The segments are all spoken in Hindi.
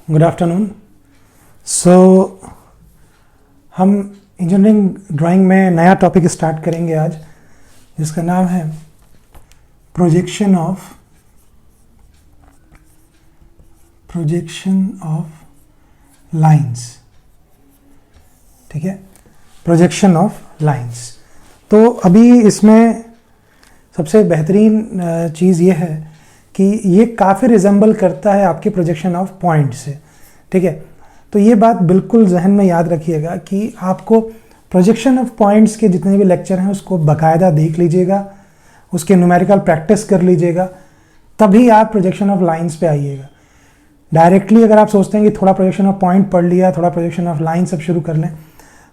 Good afternoon. हम इंजीनियरिंग ड्राइंग में नया टॉपिक स्टार्ट करेंगे आज, जिसका नाम है प्रोजेक्शन ऑफ लाइंस। ठीक है, प्रोजेक्शन ऑफ लाइंस। तो अभी इसमें सबसे बेहतरीन चीज़ ये है कि ये काफ़ी रिजेंबल करता है आपके प्रोजेक्शन ऑफ पॉइंट से। ठीक है, तो ये बात बिल्कुल जहन में याद रखिएगा कि आपको प्रोजेक्शन ऑफ पॉइंट्स के जितने भी लेक्चर हैं उसको बाकायदा देख लीजिएगा, उसके न्यूमेरिकल प्रैक्टिस कर लीजिएगा, तभी आप प्रोजेक्शन ऑफ लाइंस पे आइएगा। डायरेक्टली अगर आप सोचते हैं कि थोड़ा प्रोजेक्शन ऑफ पॉइंट पढ़ लिया, थोड़ा प्रोजेक्शन ऑफ लाइन सब शुरू कर लें,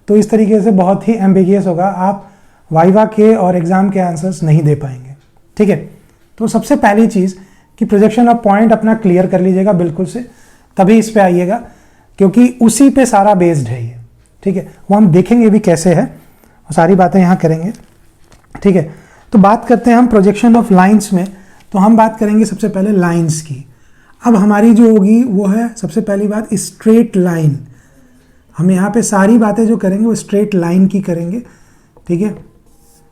तो इस तरीके से बहुत ही एम्बिगियस होगा, आप वाइवा के और एग्ज़ाम के आंसर्स नहीं दे पाएंगे। ठीक है, तो सबसे पहली चीज़ कि प्रोजेक्शन ऑफ पॉइंट अपना क्लियर कर लीजिएगा बिल्कुल से, तभी इस पे आइएगा, क्योंकि उसी पे सारा बेस्ड है ये। ठीक है, वो हम देखेंगे भी कैसे है, वो सारी बातें यहाँ करेंगे। ठीक है, तो बात करते हैं हम प्रोजेक्शन ऑफ लाइंस में। तो हम बात करेंगे सबसे पहले लाइंस की। अब हमारी जो होगी वो है सबसे पहली बात स्ट्रेट लाइन। हम यहाँ पे सारी बातें जो करेंगे वो स्ट्रेट लाइन की करेंगे। ठीक है,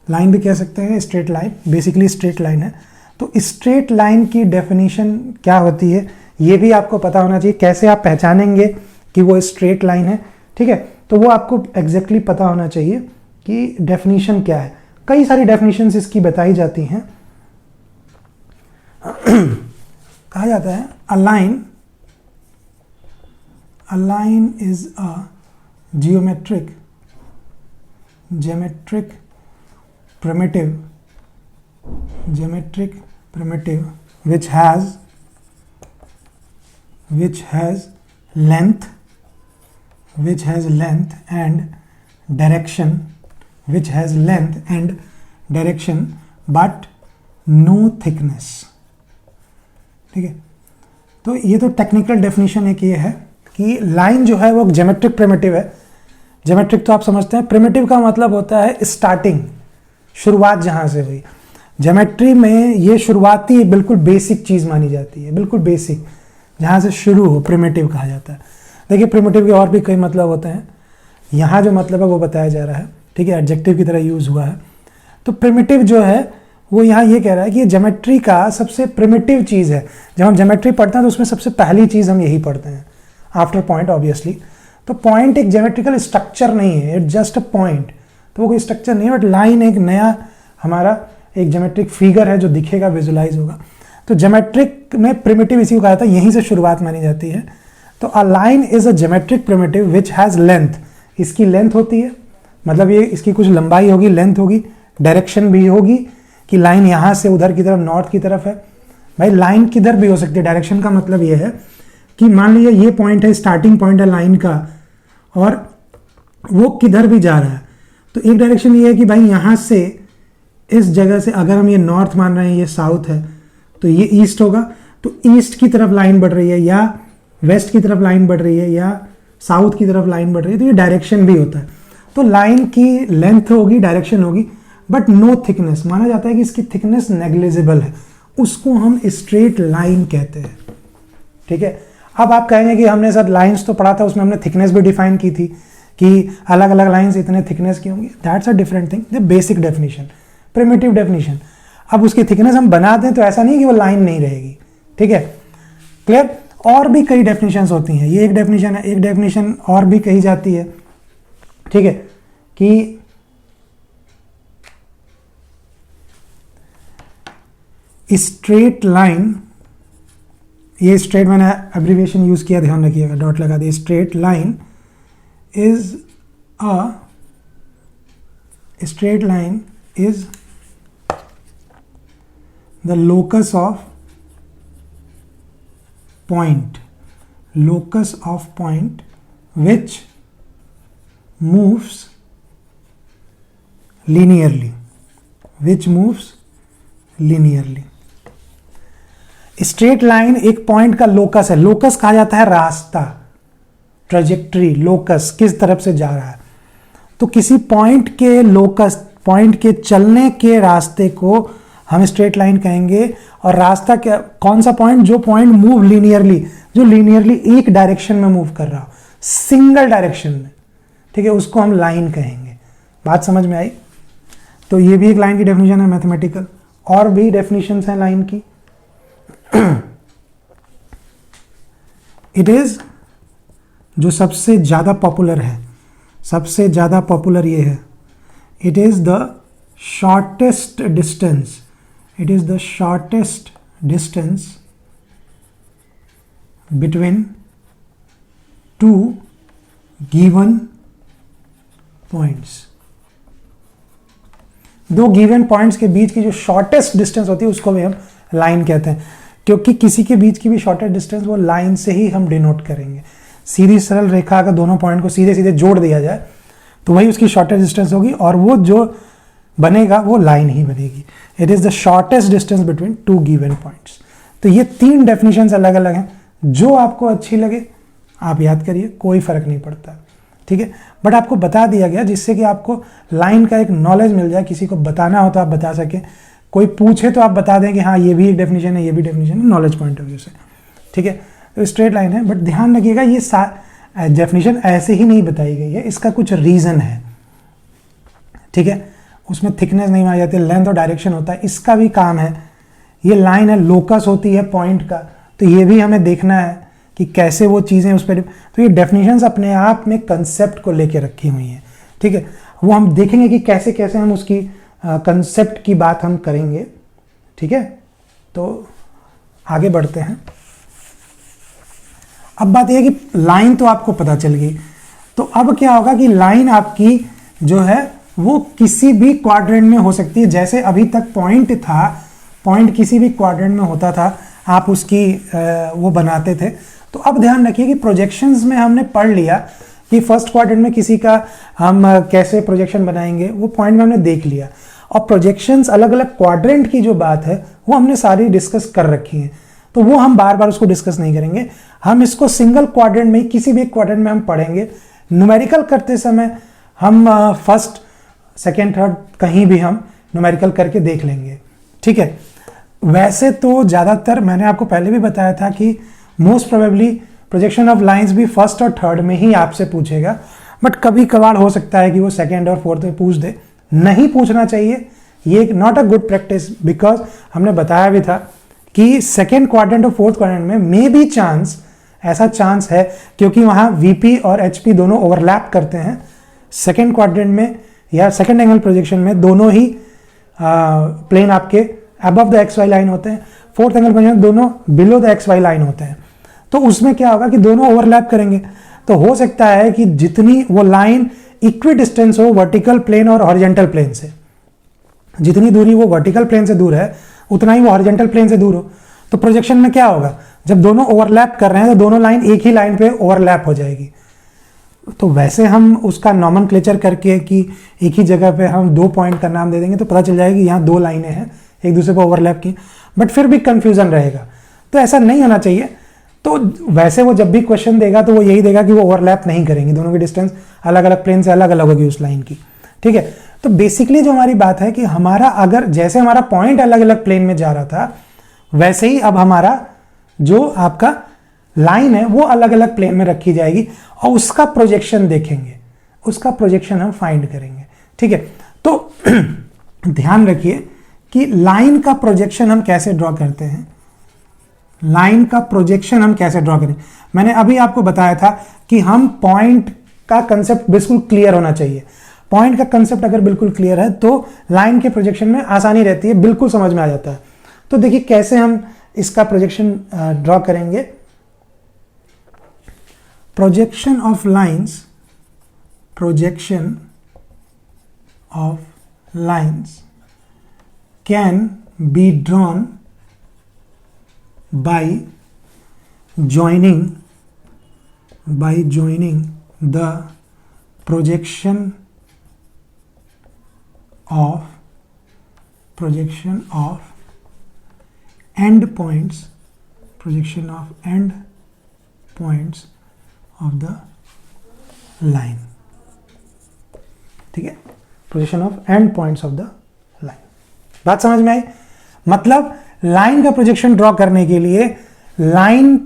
लाइन भी कह सकते हैं, straight line basically straight line है। तो स्ट्रेट लाइन की डेफिनेशन क्या होती है ये भी आपको पता होना चाहिए, कैसे आप पहचानेंगे कि वो स्ट्रेट लाइन है। ठीक है, तो वो आपको एग्जैक्टली पता होना चाहिए कि डेफिनेशन क्या है। कई सारी डेफिनेशंस इसकी बताई जाती हैं। कहा जाता है a line is a geometric primitive which has length and direction but no thickness। ठीक है, तो ये तो टेक्निकल डेफिनेशन एक ये है कि लाइन जो है वो ज्योमेट्रिक प्रिमिटिव है। ज्योमेट्रिक तो आप समझते हैं, प्रिमिटिव का मतलब होता है स्टार्टिंग, शुरुआत जहां से हुई। ज्योमेट्री में ये शुरुआती बिल्कुल बेसिक चीज़ मानी जाती है, बिल्कुल बेसिक जहाँ से शुरू हो प्रिमिटिव कहा जाता है। देखिए, प्रिमिटिव के और भी कई मतलब होते हैं, यहाँ जो मतलब है वो बताया जा रहा है। ठीक है, एडजेक्टिव की तरह यूज़ हुआ है। तो प्रिमिटिव जो है वो यहाँ ये कह रहा है कि ये ज्योमेट्री का सबसे प्रिमिटिव चीज़ है। जब हम ज्योमेट्री पढ़ते हैं तो उसमें सबसे पहली चीज़ हम यही पढ़ते हैं आफ्टर पॉइंट ऑब्वियसली। तो पॉइंट एक ज्योमेट्रिकल स्ट्रक्चर नहीं है, इट्स जस्ट अ पॉइंट। तो वो कोई स्ट्रक्चर नहीं है, बट लाइन एक नया हमारा एक ज्योमेट्रिक फिगर है जो दिखेगा, विजुलाइज होगा। तो ज्योमेट्रिक में प्रिमिटिव इसी को कहा जाता है, यहीं से शुरुआत मानी जाती है। तो a line is a geometric primitive which has length. इसकी लेंथ होती है, मतलब ये इसकी कुछ लंबाई होगी, लेंथ होगी, डायरेक्शन भी होगी कि लाइन यहाँ से उधर की तरफ, नॉर्थ की तरफ है। भाई लाइन किधर भी हो सकती है। डायरेक्शन का मतलब ये है कि मान लीजिए ये पॉइंट है, स्टार्टिंग पॉइंट है लाइन का, और वो किधर भी जा रहा है। तो एक डायरेक्शन ये है कि भाई यहाँ से इस जगह से, अगर हम ये नॉर्थ मान रहे हैं, ये साउथ है, तो ये ईस्ट होगा। तो ईस्ट की तरफ लाइन बढ़ रही है, या वेस्ट की तरफ लाइन बढ़ रही है, या साउथ की तरफ लाइन बढ़ रही है, तो ये डायरेक्शन भी होता है। तो लाइन की लेंथ होगी, डायरेक्शन होगी, बट नो थिकनेस। माना जाता है कि इसकी थिकनेस नेग्लिजिबल है, उसको हम स्ट्रेट लाइन कहते हैं। ठीक है, अब आप कहेंगे कि हमने सर लाइंस तो पढ़ा था, उसमें हमने थिकनेस भी डिफाइन की थी कि अलग अलग लाइंस इतने थिकनेस की होंगी। That's a different thing, the basic definition, primitive definition. अब उसकी थिकनेस हम बना दें तो ऐसा नहीं कि वो लाइन नहीं रहेगी। ठीक है, क्लियर। और भी कई डेफिनेशंस होती हैं, ये एक डेफिनेशन है। एक डेफिनेशन और भी कही जाती है, ठीक है, कि स्ट्रेट लाइन, ये स्ट्रेट मैंने एब्रिविएशन यूज किया, ध्यान रखिएगा, डॉट लगा दिया। Straight line is the locus of point which moves linearly। Straight line एक पॉइंट का लोकस है। लोकस कहा जाता है रास्ता, ट्रेजेक्ट्री, लोकस किस तरफ से जा रहा है। तो किसी पॉइंट के लोकस, पॉइंट के चलने के रास्ते को हम स्ट्रेट लाइन कहेंगे। और रास्ता क्या, कौन सा पॉइंट, जो पॉइंट मूव लीनियरली, जो लीनियरली एक डायरेक्शन में मूव कर रहा हो, सिंगल डायरेक्शन में, ठीक है, उसको हम लाइन कहेंगे। बात समझ में आई? तो ये भी एक लाइन की डेफिनेशन है मैथमेटिकल। और भी डेफिनेशंस हैं लाइन की। इट इज, जो सबसे ज्यादा पॉपुलर है, सबसे ज्यादा पॉपुलर ये है, it is the shortest distance, it is the shortest distance between to given points. दो गिवन पॉइंट्स के बीच की जो शॉर्टेस्ट डिस्टेंस होती है उसको भी हम लाइन कहते हैं, क्योंकि किसी के बीच की भी शॉर्टेस्ट डिस्टेंस वो लाइन से ही हम डिनोट करेंगे। सीधी सरल रेखा अगर दोनों पॉइंट को सीधे सीधे जोड़ दिया जाए तो वही उसकी शॉर्टेस्ट डिस्टेंस होगी, और वो जो बनेगा वो लाइन ही बनेगी। It is the shortest distance between to given points. तो ये तीन डेफिनेशंस अलग अलग हैं, जो आपको अच्छी लगे आप याद करिए, कोई फर्क नहीं पड़ता, ठीक है। बट आपको बता दिया गया जिससे कि आपको लाइन का एक नॉलेज मिल जाए, किसी को बताना हो तो आप बता सकें, कोई पूछे तो आप बता दें कि हाँ ये भी एक डेफिनेशन है, ये भी डेफिनेशन है, नॉलेज पॉइंट ऑफ व्यू से, ठीक है। तो स्ट्रेट लाइन है, बट ध्यान रखिएगा ये डेफिनेशन ऐसे ही नहीं बताई गई है, इसका कुछ रीजन है, ठीक है। उसमें थिकनेस नहीं मानी जाती, लेंथ और डायरेक्शन होता है, इसका भी काम है। ये लाइन है, लोकस होती है पॉइंट का, तो ये भी हमें देखना है कि कैसे वो चीज़ें उस पर, तो ये डेफिनेशंस अपने आप में कंसेप्ट को लेके रखी हुई हैं, ठीक है। वो हम देखेंगे कि कैसे कैसे हम उसकी कंसेप्ट की बात हम करेंगे, ठीक है। तो आगे बढ़ते हैं। अब बात यह है कि लाइन तो आपको पता चल गई, तो अब क्या होगा कि लाइन आपकी जो है वो किसी भी क्वाड्रेंट में हो सकती है। जैसे अभी तक पॉइंट था, पॉइंट किसी भी क्वाड्रेंट में होता था, आप उसकी वो बनाते थे। तो अब ध्यान रखिए कि प्रोजेक्शंस में हमने पढ़ लिया कि फर्स्ट क्वाड्रेंट में किसी का हम कैसे प्रोजेक्शन बनाएंगे, वो पॉइंट में हमने देख लिया। और प्रोजेक्शंस अलग अलग क्वाड्रेंट की जो बात है वो हमने सारी डिस्कस कर रखी है, तो वो हम बार बार उसको डिस्कस नहीं करेंगे। हम इसको सिंगल क्वाड्रेंट में, किसी भी क्वाड्रेंट में हम पढ़ेंगे। न्यूमेरिकल करते समय हम फर्स्ट सेकेंड थर्ड कहीं भी हम न्यूमेरिकल करके देख लेंगे, ठीक है। वैसे तो ज़्यादातर मैंने आपको पहले भी बताया था कि most probably projection of lines भी फर्स्ट और थर्ड में ही आपसे पूछेगा, बट कभी कभार हो सकता है कि वो सेकेंड और फोर्थ में पूछ दे। नहीं पूछना चाहिए, ये not a good practice, because हमने बताया भी था कि सेकेंड क्वाड्रेंट और फोर्थ क्वाड्रेंट में मे बी चांस, ऐसा चांस है क्योंकि वहाँ वीपी और एचपी दोनों ओवरलैप करते हैं। सेकेंड क्वाड्रेंट में या सेकेंड एंगल प्रोजेक्शन में दोनों ही प्लेन आपके above the X Y line होते हैं, फोर्थ एंगल प्रोजेक्शन दोनों below the X Y line होते हैं। तो उसमें क्या होगा कि दोनों ओवरलैप करेंगे, तो हो सकता है कि जितनी वो लाइन इक्वी डिस्टेंस हो वर्टिकल प्लेन और हॉरिजेंटल प्लेन से, जितनी दूरी वो वर्टिकल प्लेन से दूर है उतना ही वो हॉरिजेंटल प्लेन से दूर हो। तो प्रोजेक्शन में क्या होगा, जब दोनों ओवरलैप कर रहे हैं तो दोनों लाइन एक ही लाइन पे ओवरलैप हो जाएगी। तो वैसे हम उसका नॉमेनक्लेचर करके कि एक ही जगह पे हम दो पॉइंट का नाम दे देंगे तो पता चल जाएगा कि यहाँ दो लाइनें हैं एक दूसरे पर ओवरलैप की, बट फिर भी कंफ्यूजन रहेगा, तो ऐसा नहीं होना चाहिए। तो वैसे वो जब भी क्वेश्चन देगा तो वो यही देगा कि वो ओवरलैप नहीं करेंगे, दोनों की डिस्टेंस अलग अलग प्लेन से अलग अलग होगी उस लाइन की, ठीक है। तो बेसिकली जो हमारी बात है कि हमारा अगर जैसे हमारा पॉइंट अलग अलग प्लेन में जा रहा था, वैसे ही अब हमारा जो आपका लाइन है वो अलग अलग प्लेन में रखी जाएगी और उसका प्रोजेक्शन देखेंगे, उसका प्रोजेक्शन हम फाइंड करेंगे, ठीक है। तो ध्यान रखिए कि लाइन का प्रोजेक्शन हम कैसे ड्रॉ करते हैं, लाइन का प्रोजेक्शन हम कैसे ड्रॉ करें। मैंने अभी आपको बताया था कि हम पॉइंट का कंसेप्ट बिल्कुल क्लियर होना चाहिए। पॉइंट का कंसेप्ट अगर बिल्कुल क्लियर है तो लाइन के प्रोजेक्शन में आसानी रहती है, बिल्कुल समझ में आ जाता है। तो देखिए कैसे हम इसका प्रोजेक्शन ड्रॉ करेंगे। Projection of lines, projection of lines can be drawn by joining the projection of end points of the line, ठीक है, projection of and points of the line. बात समझ में आई? मतलब लाइन का प्रोजेक्शन ड्रॉ करने के लिए लाइन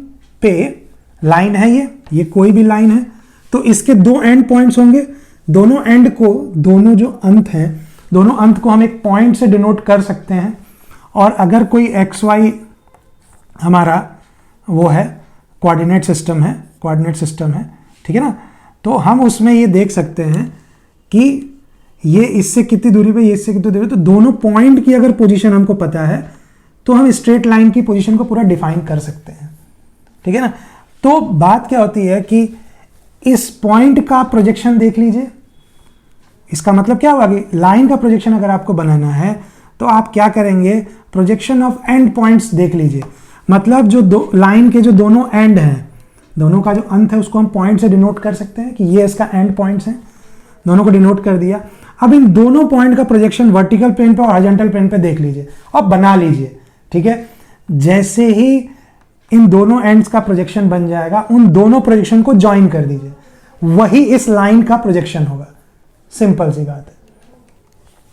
पे, लाइन है ये कोई भी लाइन है, तो इसके दो एंड पॉइंट्स होंगे, दोनों एंड को, दोनों जो अंत हैं, दोनों अंत को हम एक पॉइंट से डिनोट कर सकते हैं। और अगर कोई एक्स वाई हमारा वो है कोऑर्डिनेट सिस्टम है, ठीक है ना, तो हम उसमें ये देख सकते हैं कि ये इससे कितनी दूरी पे, ये इससे कितनी दूरी पे, तो दोनों पॉइंट की अगर पोजीशन हमको पता है तो हम स्ट्रेट लाइन की पोजीशन को पूरा डिफाइन कर सकते हैं, ठीक है ना। तो बात क्या होती है कि इस पॉइंट का प्रोजेक्शन देख लीजिए, इसका मतलब क्या हुआ कि लाइन का प्रोजेक्शन अगर आपको बनाना है तो आप क्या करेंगे, प्रोजेक्शन ऑफ एंड पॉइंट्स देख लीजिए। मतलब जो दो लाइन के जो दोनों एंड हैं, दोनों का जो अंत है उसको हम पॉइंट से डिनोट कर सकते हैं कि ये इसका एंड पॉइंट्स हैं, दोनों को डिनोट कर दिया। अब इन दोनों पॉइंट का प्रोजेक्शन वर्टिकल प्लेन पे और हॉरिजॉन्टल प्लेन पे देख लीजिए और बना लीजिए, ठीक है। जैसे ही इन दोनों एंड्स का प्रोजेक्शन बन जाएगा, उन दोनों प्रोजेक्शन को ज्वाइन कर दीजिए, वही इस लाइन का प्रोजेक्शन होगा। सिंपल सी बात है,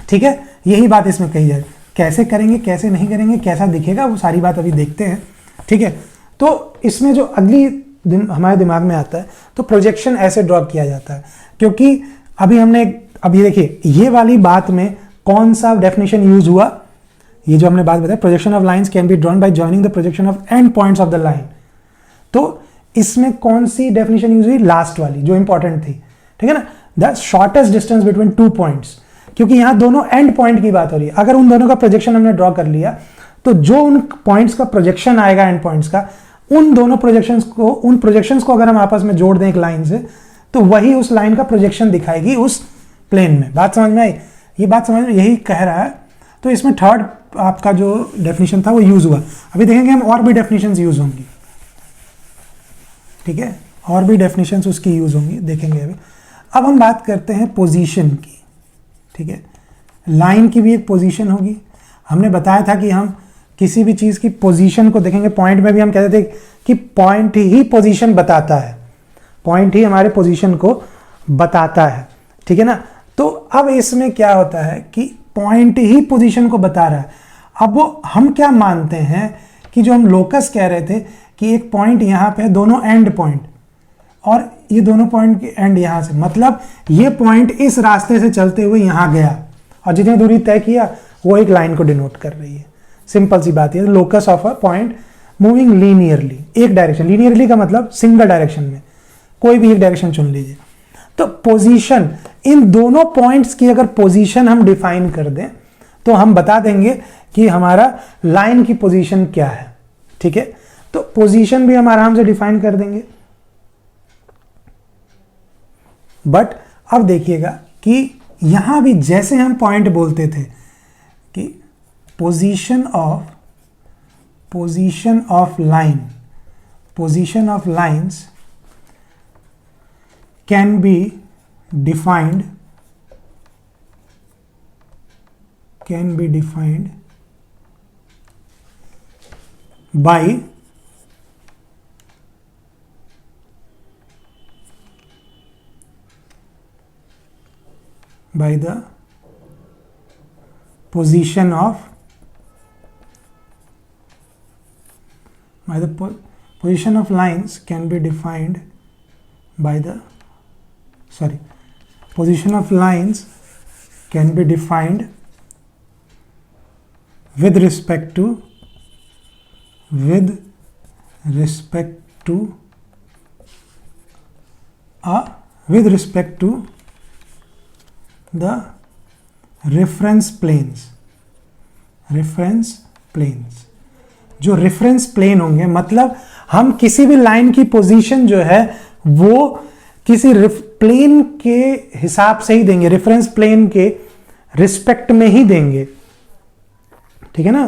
ठीक है। यही बात इसमें कही जाए, कैसे करेंगे कैसे नहीं करेंगे, कैसा दिखेगा, वो सारी बात अभी देखते हैं, ठीक है। तो इसमें जो अगली हमारे दिमाग में आता है, तो प्रोजेक्शन ऐसे ड्रॉ किया जाता है, क्योंकि अभी देखिए ये वाली बात में कौन सा डेफिनेशन यूज हुआ, ये जो हमने बात बताई, projection of lines can be drawn by joining the projection of and points of the line. तो इसमें कौन सी डेफिनेशन यूज हुई, लास्ट वाली जो इंपॉर्टेंट थी, ठीक है ना, the shortest distance between two points, क्योंकि यहां दोनों एंड पॉइंट की बात हो रही है। अगर उन दोनों का प्रोजेक्शन हमने ड्रॉ कर लिया तो जो उन पॉइंट्स का प्रोजेक्शन आएगा एंड पॉइंट्स का, उन दोनों प्रोजेक्शंस को अगर हम आपस में जोड़ दें एक लाइन से, तो वही उस लाइन का प्रोजेक्शन दिखाएगी उस प्लेन में। बात समझ में आई, ये बात समझ में यही कह रहा है। तो इसमें थर्ड आपका जो डेफिनेशन था वो यूज हुआ। अभी देखेंगे हम और भी डेफिनेशंस यूज होंगी, ठीक है, और भी डेफिनेशंस उसकी यूज होंगी, देखेंगे अभी। अब हम बात करते हैं पोजीशन की, ठीक है। लाइन की भी एक पोजीशन होगी। हमने बताया था कि हम किसी भी चीज की पोजीशन को देखेंगे, पॉइंट में भी हम कहते थे कि पॉइंट ही पोजीशन बताता है, पॉइंट ही हमारे पोजीशन को बताता है, ठीक है ना। तो अब इसमें क्या होता है कि पॉइंट ही पोजीशन को बता रहा है। अब वो हम क्या मानते हैं कि जो हम लोकस कह रहे थे कि एक पॉइंट यहां पे, दोनों एंड पॉइंट, और ये दोनों पॉइंट के एंड यहां से, मतलब ये पॉइंट इस रास्ते से चलते हुए यहां गया और जितनी दूरी तय किया वो एक लाइन को डिनोट कर रही है। सिंपल सी बात है, locus of a point moving linearly, एक डायरेक्शन, लीनियरली का मतलब सिंगल डायरेक्शन में, कोई भी एक डायरेक्शन चुन लीजिए। तो पोजीशन, इन दोनों पॉइंट्स की अगर पोजीशन हम डिफाइन कर दें तो हम बता देंगे कि हमारा लाइन की पोजीशन क्या है, ठीक है। तो पोजीशन भी हम आराम से डिफाइन कर देंगे। बट अब देखिएगा कि यहां भी जैसे हम पॉइंट बोलते थे कि position of lines can be defined by the position of lines can be defined by the position of lines can be defined with respect to the reference planes। जो रेफरेंस प्लेन होंगे, मतलब हम किसी भी लाइन की पोजीशन जो है वो किसी प्लेन के हिसाब से ही देंगे, रेफरेंस प्लेन के रिस्पेक्ट में ही देंगे, ठीक है ना।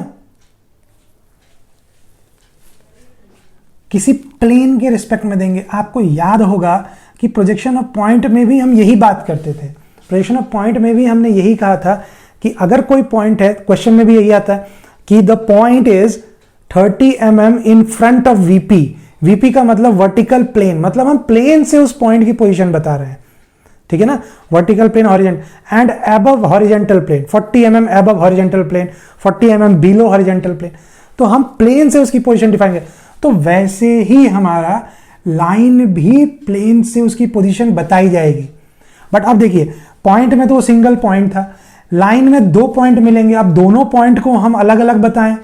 किसी प्लेन के रिस्पेक्ट में देंगे। आपको याद होगा कि प्रोजेक्शन ऑफ पॉइंट में भी हम यही बात करते थे। प्रोजेक्शन ऑफ पॉइंट में भी हमने यही कहा था कि अगर कोई पॉइंट है, क्वेश्चन में भी यही आता है कि the point is 30 mm in front of VP. VP का मतलब वर्टिकल प्लेन, मतलब हम प्लेन से उस पॉइंट की पोजीशन बता रहे हैं, ठीक है ना, vertical plane horizontal and above horizontal plane, 40 mm above horizontal plane, 40 mm below horizontal plane, तो हम प्लेन से उसकी पोजीशन डिफाइन करें। तो वैसे ही हमारा लाइन भी प्लेन से उसकी पोजीशन बताई जाएगी। बट अब देखिए पॉइंट में तो सिंगल पॉइंट था, लाइन में 2 पॉइंट मिलेंगे, अब दोनों पॉइंट को हम अलग अलग बताएं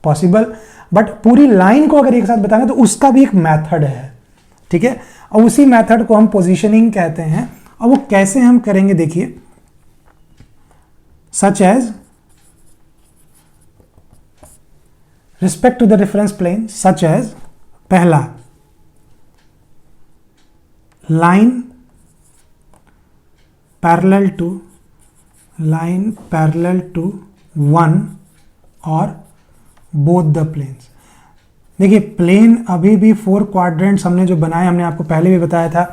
पॉसिबल, बट पूरी लाइन को अगर एक साथ बताएंगे तो उसका भी एक मेथड है, ठीक है, और उसी मेथड को हम पोजीशनिंग कहते हैं। और वो कैसे हम करेंगे देखिए, such as respect to the reference plane, such as पहला लाइन पैरेलल टू 1 और बोथ द प्लेन्स। देखिए प्लेन अभी भी 4 क्वाड्रेंट्स हमने जो बनाए, हमने आपको पहले भी बताया था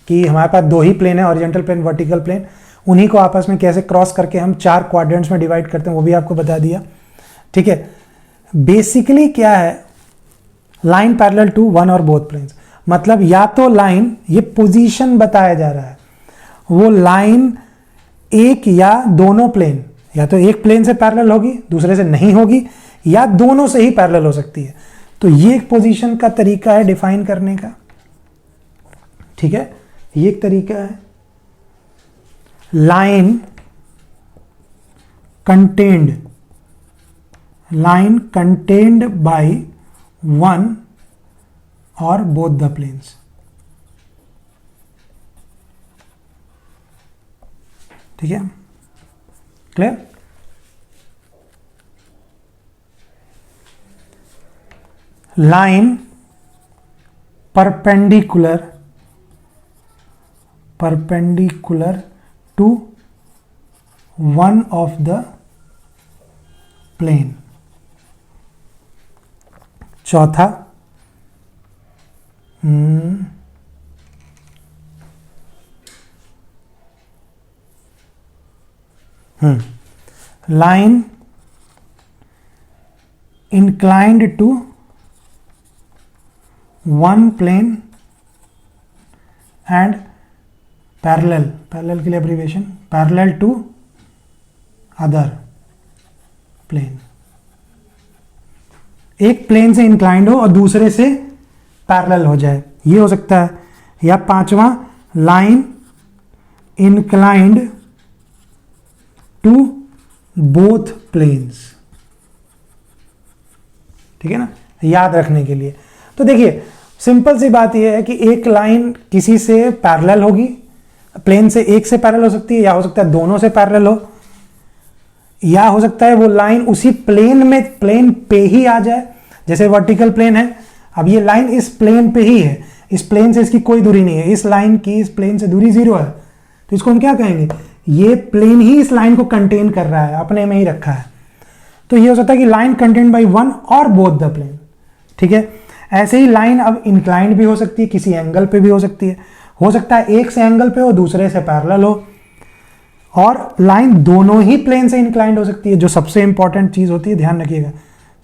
कि हमारे पास 2 ही प्लेन है, हॉरिजॉन्टल प्लेन, वर्टिकल प्लेन, उन्हीं को आपस में कैसे क्रॉस करके हम 4 क्वाड्रेंट्स में डिवाइड करते हैं वो भी आपको बता दिया, ठीक है। बेसिकली क्या है, लाइन पैरेलल टू 1 और बोथ प्लेन्स, मतलब या तो लाइन, ये पोजीशन बताया जा रहा है, वो लाइन एक या दोनों प्लेन, या तो एक प्लेन से पैरेलल होगी, दूसरे से नहीं होगी, या दोनों से ही पैरेलल हो सकती है। तो ये एक पोजीशन का तरीका है डिफाइन करने का, ठीक है, ये एक तरीका है। लाइन कंटेन्ड बाय 1 और बोथ द प्लेन्स, ठीक है, clear. Line perpendicular to 1 of the plane. चौथा line inclined to 1 plane and parallel के लिए abbreviation, parallel to other plane, एक प्लेन से इंक्लाइंड हो और दूसरे से पैरेलल हो जाए, ये हो सकता है। या 5वां, line inclined to both planes, ठीक है ना, याद रखने के लिए। तो देखिए सिंपल सी बात यह है कि एक लाइन किसी से पैरेलल होगी, प्लेन से एक से पैरेलल हो सकती है, या हो सकता है दोनों से पैरेलल हो, या हो सकता है वो लाइन उसी प्लेन पे ही आ जाए, जैसे वर्टिकल प्लेन है, अब ये लाइन इस प्लेन पे ही है, इस प्लेन से इसकी कोई दूरी नहीं है, इस लाइन की इस प्लेन से दूरी 0 है, तो इसको हम क्या कहेंगे, ये प्लेन ही इस लाइन को कंटेन कर रहा है, अपने में ही रखा है। तो ये हो सकता है कि लाइन कंटेन्ड बाय 1 और बोथ द प्लेन, ठीक है। ऐसे ही लाइन अब इंक्लाइंड भी हो सकती है, किसी एंगल पे भी हो सकती है, हो सकता है एक से एंगल पे हो, दूसरे से पैरेलल हो, और लाइन दोनों ही प्लेन से इंक्लाइंड हो सकती है। जो सबसे इंपॉर्टेंट चीज होती है, ध्यान रखिएगा,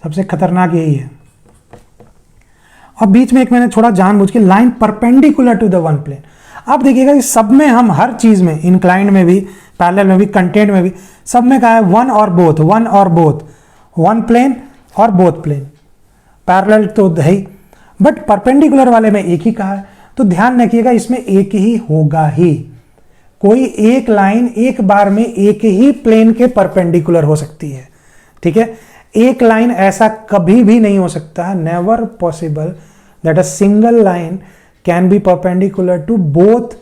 सबसे खतरनाक यही है। और बीच में एक मैंने थोड़ा जानबूझ के line perpendicular to the 1 plane, अब देखिएगा इस सब में हम हर चीज में, इंक्लाइंड में भी, पैरेलल में भी, कंटेंट में भी, सब में कहा है 1 और बोथ, 1 प्लेन और बोथ प्लेन, पैरेलल तो है ही, बट परपेंडिकुलर वाले में एक ही कहा है। तो ध्यान रखिएगा इसमें एक ही होगा ही, कोई एक लाइन एक बार में एक ही प्लेन के परपेंडिकुलर हो सकती है, ठीक है। एक लाइन ऐसा कभी भी नहीं हो सकता, never possible that a single line can be perpendicular to both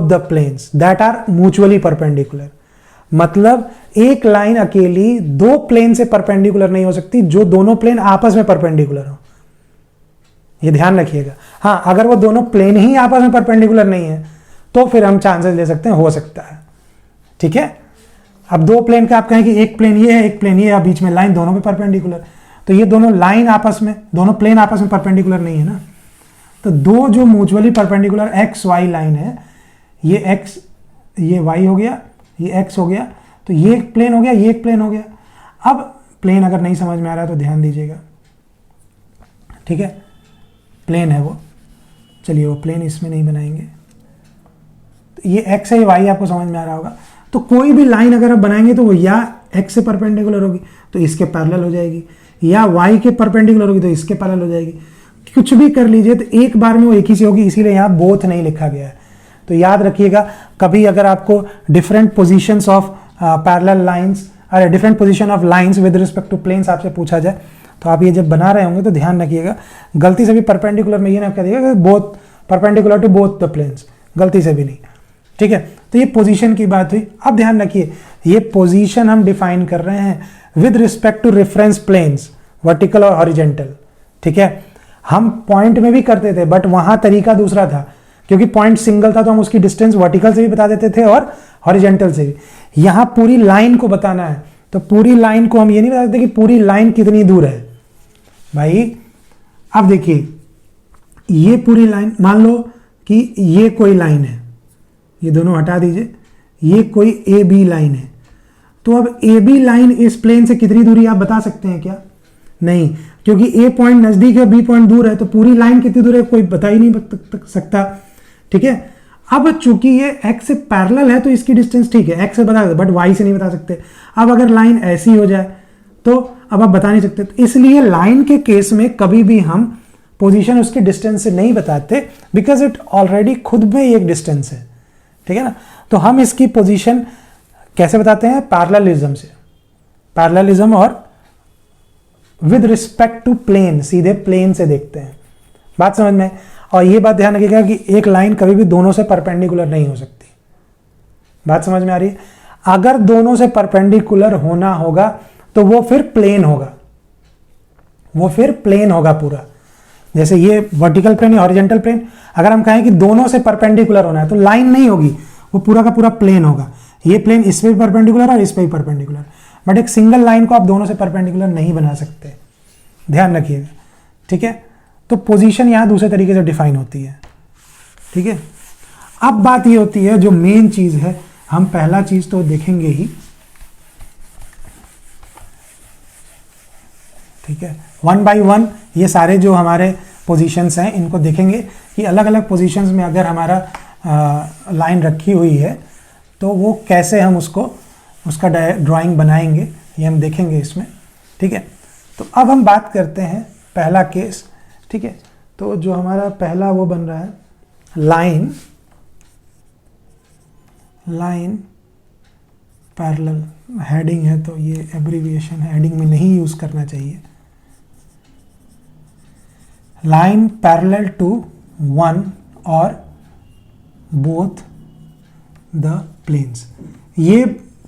the planes that are mutually perpendicular. मतलब एक लाइन अकेली 2 प्लेन से परपेंडिकुलर नहीं हो सकती जो दोनों प्लेन आपस में परपेंडिकुलर हो, ये ध्यान रखिएगा। हाँ, अगर वो दोनों प्लेन ही आपस में परपेंडिकुलर नहीं है तो फिर हम चांसेस ले सकते हैं, हो सकता है, ठीक है। अब 2 प्लेन का आप कहें कि एक प्लेन ये है, एक प्लेन ये है, बीच में लाइन दोनों पे परपेंडिकुलर, तो ये दोनों लाइन आपस में, दोनों प्लेन आपस में परपेंडिकुलर नहीं है ना। तो 2 जो mutually perpendicular X Y line है, ये एक्स, ये वाई हो गया, ये एक्स हो गया, तो ये एक प्लेन हो गया, ये एक प्लेन हो गया। अब प्लेन अगर नहीं समझ में आ रहा है तो ध्यान दीजिएगा, ठीक है, प्लेन है वो, चलिए वो प्लेन इसमें नहीं बनाएंगे, तो ये x है, ये y आपको समझ में आ रहा होगा। तो कोई भी लाइन अगर आप बनाएंगे तो वो या x से परपेंडिकुलर होगी तो इसके पैरेलल हो जाएगी, या y के परपेंडिकुलर होगी तो इसके पैरेलल हो जाएगी। कुछ भी कर लीजिए तो एक बार में वो एक ही से होगी, इसीलिए यहाँ बोथ नहीं लिखा गया है। तो याद रखिएगा, कभी अगर आपको different positions of parallel lines और different position of lines with respect to planes आपसे पूछा जाए तो आप ये जब बना रहे होंगे तो ध्यान रखिएगा, गलती से भी परपेंडिकुलर में ये ना कह दिएगा both perpendicular to both the planes, गलती से भी नहीं, ठीक है। तो ये पोजीशन की बात हुई। अब ध्यान रखिए, ये पोजीशन हम डिफाइन कर रहे हैं with respect to reference planes, vertical और हॉरिजेंटल, ठीक है। हम पॉइंट में भी करते थे बट वहां तरीका दूसरा था, क्योंकि पॉइंट सिंगल था तो हम उसकी डिस्टेंस वर्टिकल से भी बता देते थे और हॉरिजेंटल से भी। यहां पूरी लाइन को बताना है तो पूरी लाइन को हम ये नहीं बता देते कि पूरी लाइन कितनी दूर है भाई। अब देखिए, ये पूरी लाइन, मान लो कि ये कोई लाइन है, ये दोनों हटा दीजिए, ये कोई ए बी लाइन है, तो अब ए बी लाइन इस प्लेन से कितनी दूरी आप बता सकते हैं क्या? नहीं, क्योंकि ए पॉइंट नजदीक है, बी पॉइंट दूर है, तो पूरी लाइन कितनी दूर है कोई बता ही नहीं सकता, ठीक है। अब चूंकि ये x से पैरेलल है तो इसकी डिस्टेंस ठीक है, x से बता सकते बट y से नहीं बता सकते। अब अगर लाइन ऐसी हो जाए तो अब आप बता नहीं सकते, तो इसलिए लाइन के केस में कभी भी हम पोजीशन उसके डिस्टेंस से नहीं बताते, बिकॉज इट ऑलरेडी खुद में एक डिस्टेंस है, ठीक है ना। तो हम इसकी पोजीशन कैसे बताते हैं? पैरेललिज्म से, पैरेललिज्म और विद रिस्पेक्ट टू प्लेन, सीधे प्लेन से देखते हैं। बात समझ में? और ये बात ध्यान रखिएगा कि एक लाइन कभी भी दोनों से परपेंडिकुलर नहीं हो सकती। बात समझ में आ रही है? अगर दोनों से परपेंडिकुलर होना होगा तो वो फिर प्लेन होगा, वो फिर प्लेन होगा पूरा। जैसे ये वर्टिकल प्लेन या हॉरिजॉन्टल प्लेन, अगर हम कहें कि दोनों से परपेंडिकुलर होना है तो लाइन नहीं होगी, वो पूरा का पूरा प्लेन होगा। ये प्लेन इस पे भी परपेंडिकुलर और इस पे भी परपेंडिकुलर, बट एक सिंगल लाइन को आप दोनों से परपेंडिकुलर नहीं बना सकते, ध्यान रखिएगा, ठीक है। तो पोजीशन यहां दूसरे तरीके से डिफाइन होती है, ठीक है। अब बात ये होती है जो मेन चीज है, हम पहला चीज तो देखेंगे ही, ठीक है। वन बाय वन ये सारे जो हमारे पोजीशंस हैं इनको देखेंगे कि अलग अलग पोजीशंस में अगर हमारा लाइन रखी हुई है तो वो कैसे हम उसका ड्राइंग बनाएंगे, ये हम देखेंगे इसमें, ठीक है। तो अब हम बात करते हैं पहला केस, ठीक है। तो जो हमारा पहला वो बन रहा है लाइन पैरेलल, हेडिंग है तो ये एब्रीविएशन हेडिंग में नहीं यूज करना चाहिए। लाइन पैरेलल टू वन और बोथ द प्लेन्स, ये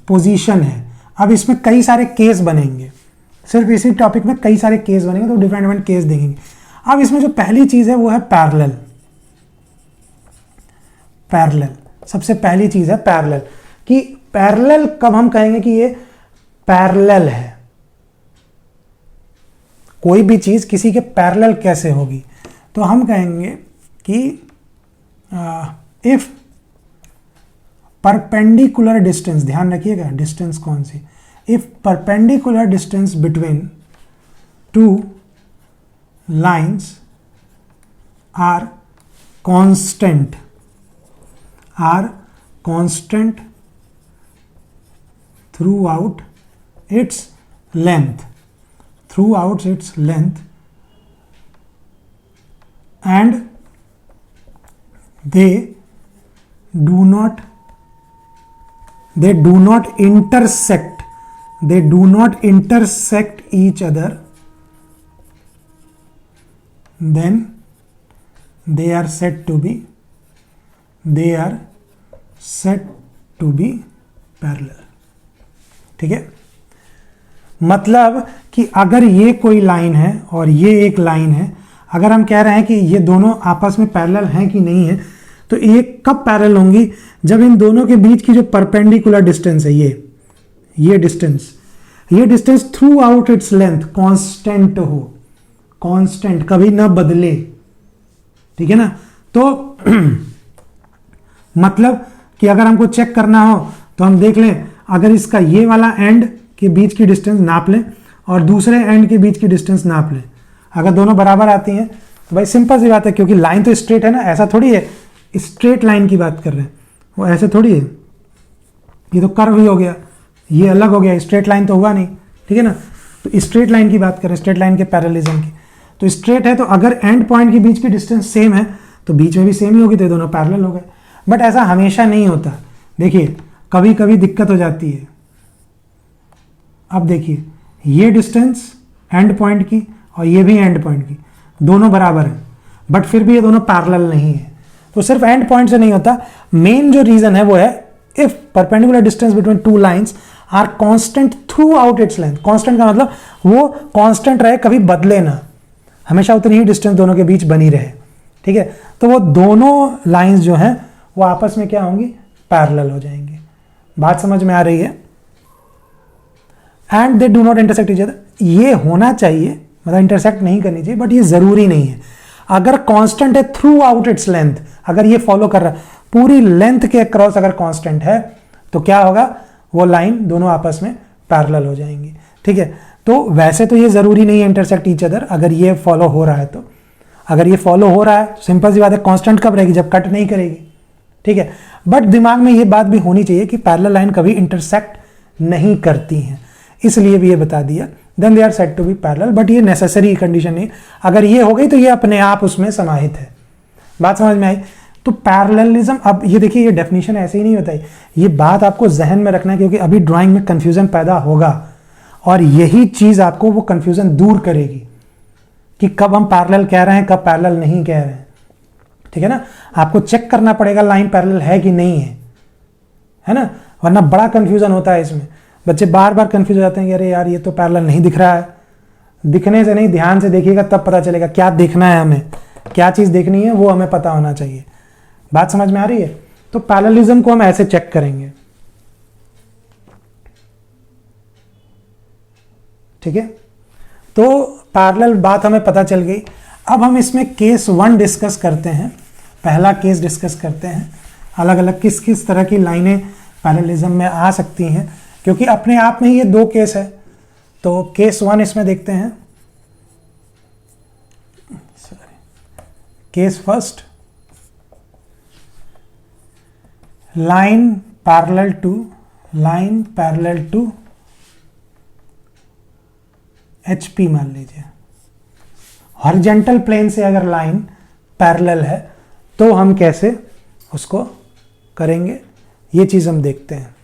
पोजीशन है। अब इसमें कई सारे केस बनेंगे, सिर्फ इसी टॉपिक में कई सारे केस बनेंगे, तो डिफरेंट डिफरेंट केस देखेंगे। अब इसमें जो पहली चीज है वो है पैरेलल। पैरेलल सबसे पहली चीज है पैरेलल, कि पैरेलल कब हम कहेंगे कि ये पैरेलल है, कोई भी चीज किसी के पैरेलल कैसे होगी, तो हम कहेंगे कि इफ परपेंडिकुलर डिस्टेंस, ध्यान रखिएगा डिस्टेंस कौन सी, if perpendicular distance between two lines are constant throughout its length and they do not intersect each other, then they are said to be parallel, ठीक है। मतलब कि अगर ये कोई लाइन है और ये एक लाइन है, अगर हम कह रहे हैं कि ये दोनों आपस में पैरेलल हैं कि नहीं है, तो ये कब पैरेलल होंगी? जब इन दोनों के बीच की जो परपेंडिकुलर डिस्टेंस है, ये distance through out its length constant हो, कांस्टेंट कभी ना बदले, ठीक है ना। तो मतलब कि अगर हमको चेक करना हो तो हम देख लें, अगर इसका ये वाला एंड के बीच की डिस्टेंस नाप लें और दूसरे एंड के बीच की डिस्टेंस नाप लें, अगर दोनों बराबर आती हैं तो भाई सिंपल सी बात है, क्योंकि लाइन तो स्ट्रेट है ना, ऐसा थोड़ी है स्ट्रेट लाइन की बात कर रहे हैं, वो ऐसे थोड़ी है, ये तो कर्व ही हो गया, ये अलग हो गया, स्ट्रेट लाइन तो हुआ नहीं, ठीक है ना। तो स्ट्रेट लाइन की बात करें, स्ट्रेट लाइन के पैरेललिज्म की, तो स्ट्रेट है तो अगर एंड पॉइंट के बीच की डिस्टेंस सेम है तो बीच में भी सेम ही होगी, तो ये दोनों पैरेलल हो गए। बट ऐसा हमेशा नहीं होता, देखिए कभी कभी दिक्कत हो जाती है। अब देखिए ये डिस्टेंस एंड पॉइंट की और ये भी एंड पॉइंट की, दोनों बराबर हैं, बट फिर भी ये दोनों पैरेलल नहीं है। तो सिर्फ एंड पॉइंट से नहीं होता, मेन जो रीजन है वो है if perpendicular distance between two lines are constant throughout its length. Constant का मतलब वो कांस्टेंट रहे, कभी बदले ना, हमेशा उतनी ही डिस्टेंस दोनों के बीच बनी रहे, ठीक है। तो वो दोनों लाइंस जो हैं वो आपस में क्या होंगी, पैरेलल हो जाएंगे। बात समझ में आ रही है? And they do not intersect each other, ये होना चाहिए, मतलब इंटरसेक्ट नहीं करनी चाहिए, बट ये जरूरी नहीं है। अगर कांस्टेंट है थ्रू आउट इट्स लेंथ, अगर ये फॉलो कर रहा है पूरी लेंथ के अक्रॉस, अगर कांस्टेंट है तो क्या होगा, वो लाइन दोनों आपस में पैरेलल हो जाएंगी, ठीक है। तो वैसे तो ये जरूरी नहीं है इंटरसेक्ट ईच अदर, अगर ये फॉलो हो रहा है तो। अगर ये फॉलो हो रहा है सिंपल सी बात है, कांस्टेंट कब रहेगी, जब कट नहीं करेगी, ठीक है। बट दिमाग में ये बात भी होनी चाहिए कि पैरेलल लाइन कभी इंटरसेक्ट नहीं करती हैं, इसलिए भी ये बता दिया, then they are said to be parallel. But ये नेसेसरी कंडीशन नहीं, अगर ये हो गई तो ये अपने आप उसमें समाहित है। बात समझ में आई? तो पैरेललिज्म, अब ये देखिए ये डेफिनेशन ऐसे ही नहीं बताई, ये बात आपको जहन में रखना है, क्योंकि अभी ड्राइंग में कंफ्यूजन पैदा होगा और यही चीज आपको वो कंफ्यूजन दूर करेगी कि कब हम पैरेलल कह रहे हैं, कब पैरेलल नहीं कह रहे हैं, ठीक है ना। आपको चेक करना पड़ेगा लाइन पैरेलल है कि नहीं है ना, वरना बड़ा कंफ्यूजन होता है इसमें। बच्चे बार बार कंफ्यूज हो जाते हैं कि अरे यार ये तो पैरेलल नहीं दिख रहा है। दिखने से नहीं, ध्यान से देखिएगा तब पता चलेगा क्या देखना है, हमें क्या चीज देखनी है वो हमें पता होना चाहिए। बात समझ में आ रही है? तो पैरेललिज्म को हम ऐसे चेक करेंगे, ठीक है। तो पैरेलल बात हमें पता चल गई। अब हम इसमें केस 1 डिस्कस करते हैं, पहला केस डिस्कस करते हैं, अलग अलग किस किस तरह की लाइनें पैरेललिज्म में आ सकती हैं, क्योंकि अपने आप में ही ये 2 केस है। तो केस 1 इसमें देखते हैं, case first, line parallel to HP मान लीजिए। हॉरिजॉन्टल प्लेन से अगर लाइन पैरेलल है तो हम कैसे उसको करेंगे, ये चीज हम देखते हैं।